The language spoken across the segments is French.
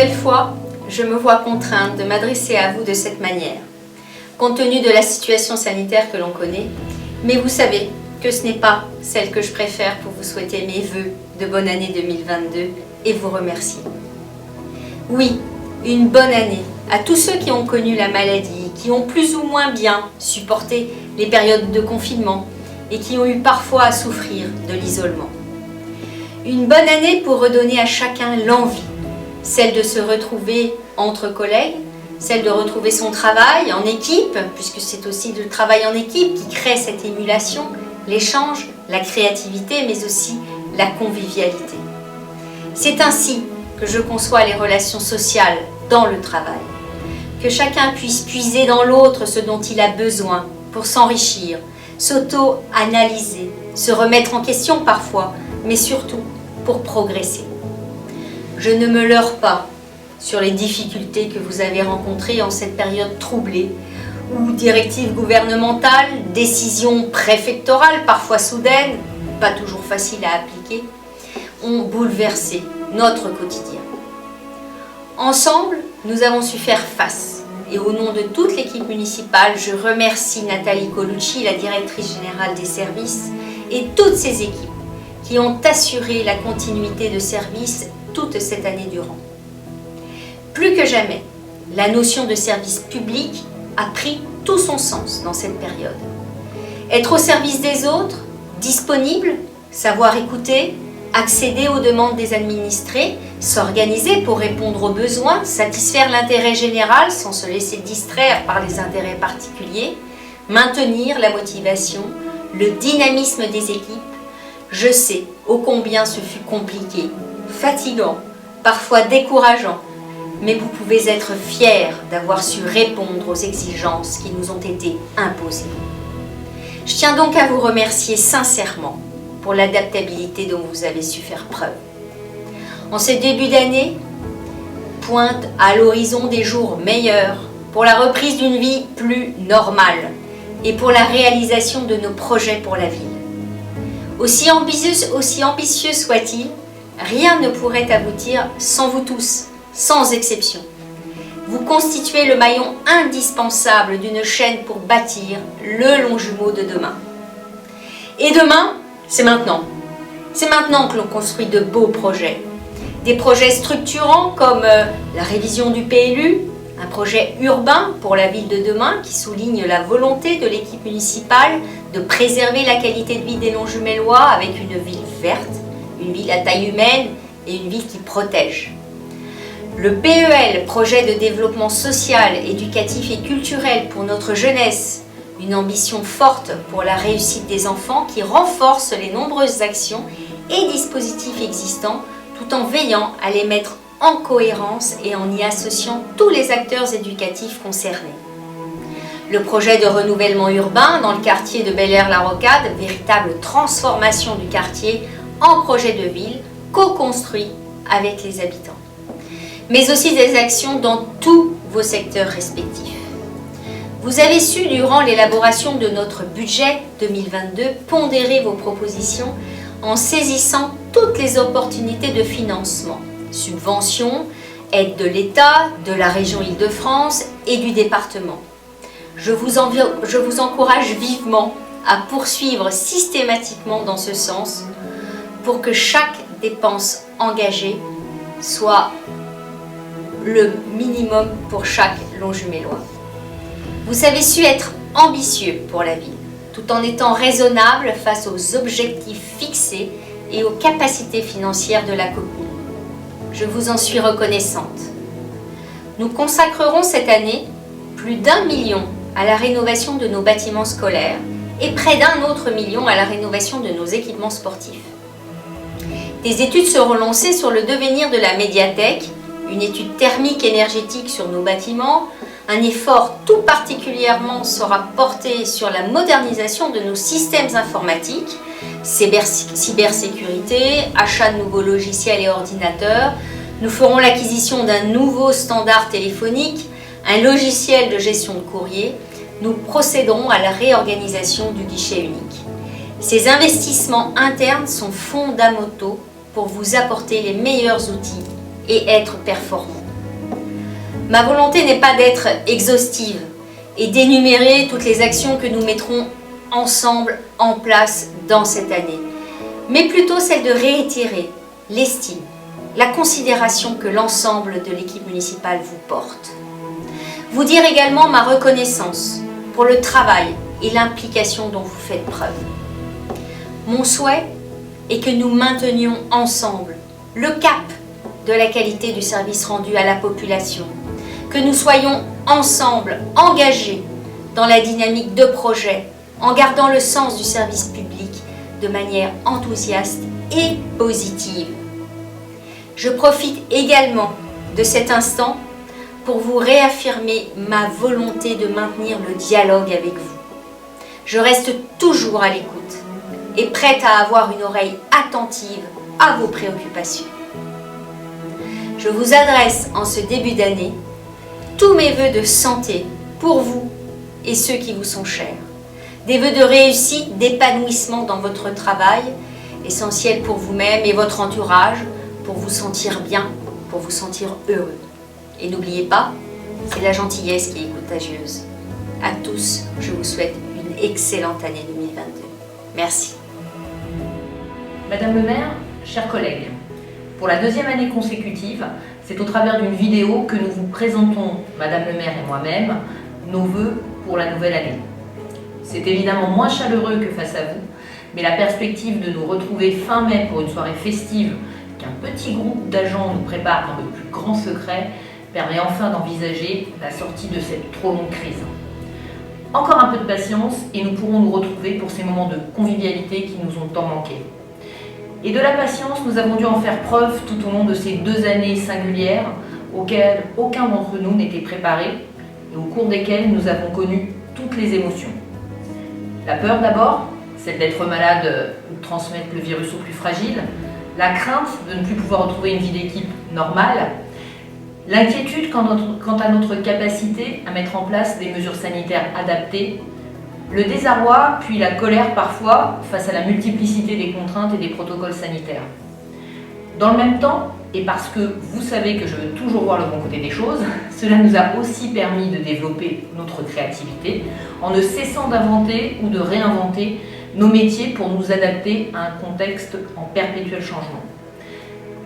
nouvelle fois, je me vois contrainte de m'adresser à vous de cette manière, compte tenu de la situation sanitaire que l'on connaît, mais vous savez que ce n'est pas celle que je préfère pour vous souhaiter mes vœux de bonne année 2022 et vous remercier. Oui, une bonne année à tous ceux qui ont connu la maladie, qui ont plus ou moins bien supporté les périodes de confinement et qui ont eu parfois à souffrir de l'isolement. Une bonne année pour redonner à chacun l'envie, celle de se retrouver entre collègues, celle de retrouver son travail en équipe, puisque c'est aussi le travail en équipe qui crée cette émulation, l'échange, la créativité, mais aussi la convivialité. C'est ainsi que je conçois les relations sociales dans le travail. Que chacun puisse puiser dans l'autre ce dont il a besoin pour s'enrichir, s'auto-analyser, se remettre en question parfois, mais surtout pour progresser. Je ne me leurre pas sur les difficultés que vous avez rencontrées en cette période troublée, où directives gouvernementales, décisions préfectorales, parfois soudaines, pas toujours faciles à appliquer, ont bouleversé notre quotidien. Ensemble, nous avons su faire face. Et au nom de toute l'équipe municipale, je remercie Nathalie Colucci, la directrice générale des services, et toutes ses équipes qui ont assuré la continuité de service toute cette année durant. Plus que jamais, la notion de service public a pris tout son sens dans cette période. Être au service des autres, disponible, savoir écouter, accéder aux demandes des administrés, s'organiser pour répondre aux besoins, satisfaire l'intérêt général sans se laisser distraire par les intérêts particuliers, maintenir la motivation, le dynamisme des équipes. Je sais ô combien ce fut compliqué, fatigant, parfois décourageant, mais vous pouvez être fiers d'avoir su répondre aux exigences qui nous ont été imposées. Je tiens donc à vous remercier sincèrement pour l'adaptabilité dont vous avez su faire preuve. En ce début d'année, pointe à l'horizon des jours meilleurs pour la reprise d'une vie plus normale et pour la réalisation de nos projets pour la ville. Aussi ambitieux soit-il, rien ne pourrait aboutir sans vous tous, sans exception. Vous constituez le maillon indispensable d'une chaîne pour bâtir le Longjumeau de demain. Et demain, c'est maintenant. C'est maintenant que l'on construit de beaux projets. Des projets structurants comme la révision du PLU, un projet urbain pour la ville de demain qui souligne la volonté de l'équipe municipale de préserver la qualité de vie des Longjumellois avec une ville verte, une ville à taille humaine et une ville qui protège. Le PEL, projet de développement social, éducatif et culturel pour notre jeunesse, une ambition forte pour la réussite des enfants qui renforce les nombreuses actions et dispositifs existants tout en veillant à les mettre en cohérence et en y associant tous les acteurs éducatifs concernés. Le projet de renouvellement urbain dans le quartier de Bel-Air-la-Rocade, véritable transformation du quartier en projet de ville co-construit avec les habitants. Mais aussi des actions dans tous vos secteurs respectifs. Vous avez su, durant l'élaboration de notre budget 2022, pondérer vos propositions en saisissant toutes les opportunités de financement, subventions, aides de l'État, de la région Île-de-France et du département. Je vous encourage vivement à poursuivre systématiquement dans ce sens pour que chaque dépense engagée soit le minimum pour chaque Longjumellois. Vous avez su être ambitieux pour la ville, tout en étant raisonnable face aux objectifs fixés et aux capacités financières de la commune. Je vous en suis reconnaissante. Nous consacrerons cette année plus d'1 million à la rénovation de nos bâtiments scolaires et près d'1 autre million à la rénovation de nos équipements sportifs. Des études seront lancées sur le devenir de la médiathèque, une étude thermique énergétique sur nos bâtiments. Un effort tout particulièrement sera porté sur la modernisation de nos systèmes informatiques, cybersécurité, achat de nouveaux logiciels et ordinateurs. Nous ferons l'acquisition d'un nouveau standard téléphonique, un logiciel de gestion de courrier. Nous procéderons à la réorganisation du guichet unique. Ces investissements internes sont fondamentaux pour vous apporter les meilleurs outils et être performants. Ma volonté n'est pas d'être exhaustive et d'énumérer toutes les actions que nous mettrons ensemble en place dans cette année, mais plutôt celle de réitérer l'estime, la considération que l'ensemble de l'équipe municipale vous porte. Vous dire également ma reconnaissance pour le travail et l'implication dont vous faites preuve. Mon souhait est que nous maintenions ensemble le cap de la qualité du service rendu à la population, que nous soyons ensemble engagés dans la dynamique de projet, en gardant le sens du service public de manière enthousiaste et positive. Je profite également de cet instant pour vous réaffirmer ma volonté de maintenir le dialogue avec vous. Je reste toujours à l'écoute et prête à avoir une oreille attentive à vos préoccupations. Je vous adresse en ce début d'année tous mes vœux de santé pour vous et ceux qui vous sont chers. Des vœux de réussite, d'épanouissement dans votre travail, essentiel pour vous-même et votre entourage, pour vous sentir bien, pour vous sentir heureux. Et n'oubliez pas, c'est la gentillesse qui est contagieuse. À tous, je vous souhaite une excellente année 2022. Merci. Madame le maire, chers collègues, pour la deuxième année consécutive, c'est au travers d'une vidéo que nous vous présentons, Madame le maire et moi-même, nos vœux pour la nouvelle année. C'est évidemment moins chaleureux que face à vous, mais la perspective de nous retrouver fin mai pour une soirée festive qu'un petit groupe d'agents nous prépare dans le plus grand secret permet enfin d'envisager la sortie de cette trop longue crise. Encore un peu de patience et nous pourrons nous retrouver pour ces moments de convivialité qui nous ont tant manqué. Et de la patience, nous avons dû en faire preuve tout au long de ces 2 années singulières auxquelles aucun d'entre nous n'était préparé et au cours desquelles nous avons connu toutes les émotions. La peur d'abord, celle d'être malade ou de transmettre le virus aux plus fragiles, la crainte de ne plus pouvoir retrouver une vie d'équipe normale, l'inquiétude quant à notre capacité à mettre en place des mesures sanitaires adaptées, le désarroi puis la colère parfois face à la multiplicité des contraintes et des protocoles sanitaires. Dans le même temps, et parce que vous savez que je veux toujours voir le bon côté des choses, cela nous a aussi permis de développer notre créativité en ne cessant d'inventer ou de réinventer nos métiers pour nous adapter à un contexte en perpétuel changement.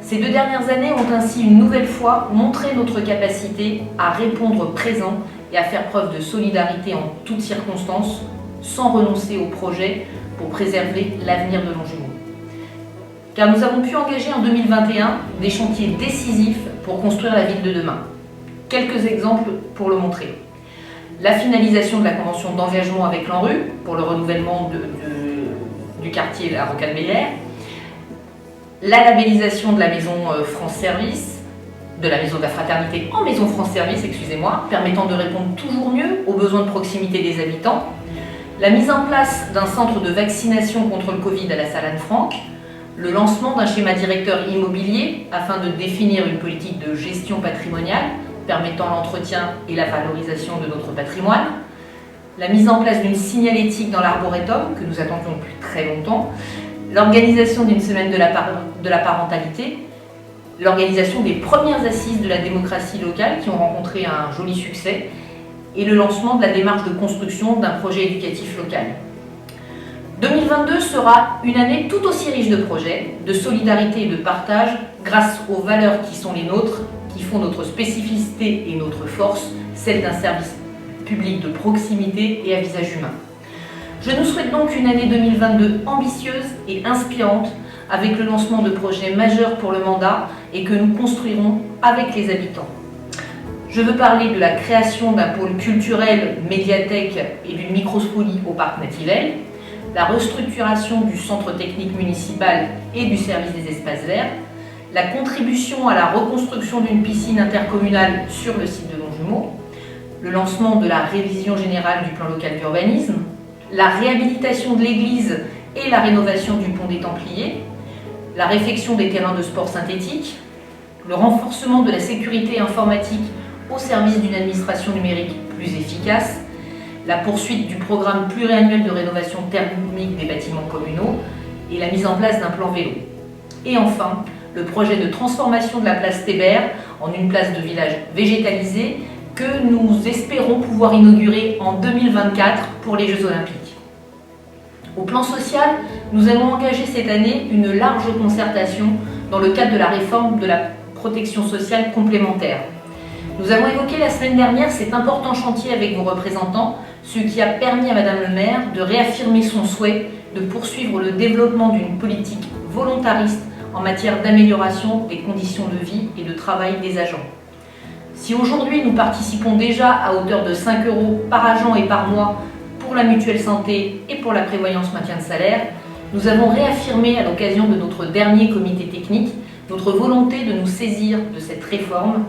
Ces 2 dernières années ont ainsi une nouvelle fois montré notre capacité à répondre présent et à faire preuve de solidarité en toutes circonstances, sans renoncer au projet pour préserver l'avenir de Longjumeau. Car nous avons pu engager en 2021 des chantiers décisifs pour construire la ville de demain. Quelques exemples pour le montrer. La finalisation de la convention d'engagement avec l'ANRU pour le renouvellement du quartier La Rocade-Belair, la labellisation de la maison France Service, de la maison de la fraternité en maison France Service, excusez-moi, permettant de répondre toujours mieux aux besoins de proximité des habitants, la mise en place d'un centre de vaccination contre le Covid à la salle Anne-Franck, le lancement d'un schéma directeur immobilier afin de définir une politique de gestion patrimoniale permettant l'entretien et la valorisation de notre patrimoine, la mise en place d'une signalétique dans l'arboretum que nous attendions depuis très longtemps, l'organisation d'une semaine de la parentalité, l'organisation des premières assises de la démocratie locale qui ont rencontré un joli succès et le lancement de la démarche de construction d'un projet éducatif local. 2022 sera une année tout aussi riche de projets, de solidarité et de partage grâce aux valeurs qui sont les nôtres, qui font notre spécificité et notre force, celle d'un service public de proximité et à visage humain. Je nous souhaite donc une année 2022 ambitieuse et inspirante avec le lancement de projets majeurs pour le mandat et que nous construirons avec les habitants. Je veux parler de la création d'un pôle culturel, médiathèque et d'une microscolie au parc Nativelle, la restructuration du centre technique municipal et du service des espaces verts, la contribution à la reconstruction d'une piscine intercommunale sur le site de Longjumeau, le lancement de la révision générale du plan local d'urbanisme, la réhabilitation de l'église et la rénovation du pont des Templiers, la réfection des terrains de sport synthétiques, le renforcement de la sécurité informatique au service d'une administration numérique plus efficace, la poursuite du programme pluriannuel de rénovation thermique des bâtiments communaux et la mise en place d'un plan vélo. Et enfin, le projet de transformation de la place Thébert en une place de village végétalisée que nous espérons pouvoir inaugurer en 2024 pour les Jeux Olympiques. Au plan social, nous allons engager cette année une large concertation dans le cadre de la réforme de la protection sociale complémentaire. Nous avons évoqué la semaine dernière cet important chantier avec vos représentants, ce qui a permis à Madame le maire de réaffirmer son souhait de poursuivre le développement d'une politique volontariste en matière d'amélioration des conditions de vie et de travail des agents. Si aujourd'hui nous participons déjà à hauteur de 5 € par agent et par mois pour la mutuelle santé et pour la prévoyance maintien de salaire, nous avons réaffirmé à l'occasion de notre dernier comité technique notre volonté de nous saisir de cette réforme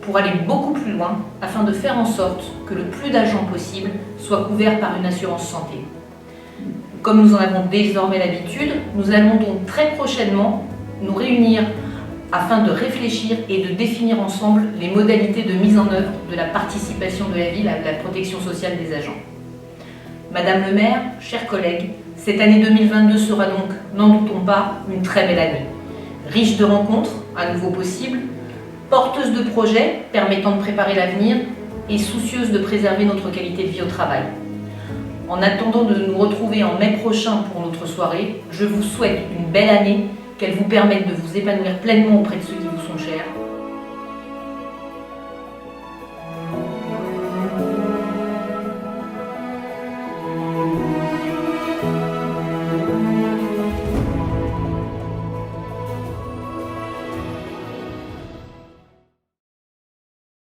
pour aller beaucoup plus loin afin de faire en sorte que le plus d'agents possible soient couverts par une assurance santé. Comme nous en avons désormais l'habitude, nous allons donc très prochainement nous réunir afin de réfléchir et de définir ensemble les modalités de mise en œuvre de la participation de la ville à la protection sociale des agents. Madame le maire, chers collègues, cette année 2022 sera donc, n'en doutons pas, une très belle année. Riche de rencontres, à nouveau possibles, porteuse de projets permettant de préparer l'avenir et soucieuse de préserver notre qualité de vie au travail. En attendant de nous retrouver en mai prochain pour notre soirée, je vous souhaite une belle année, qu'elle vous permette de vous épanouir pleinement auprès de ceux qui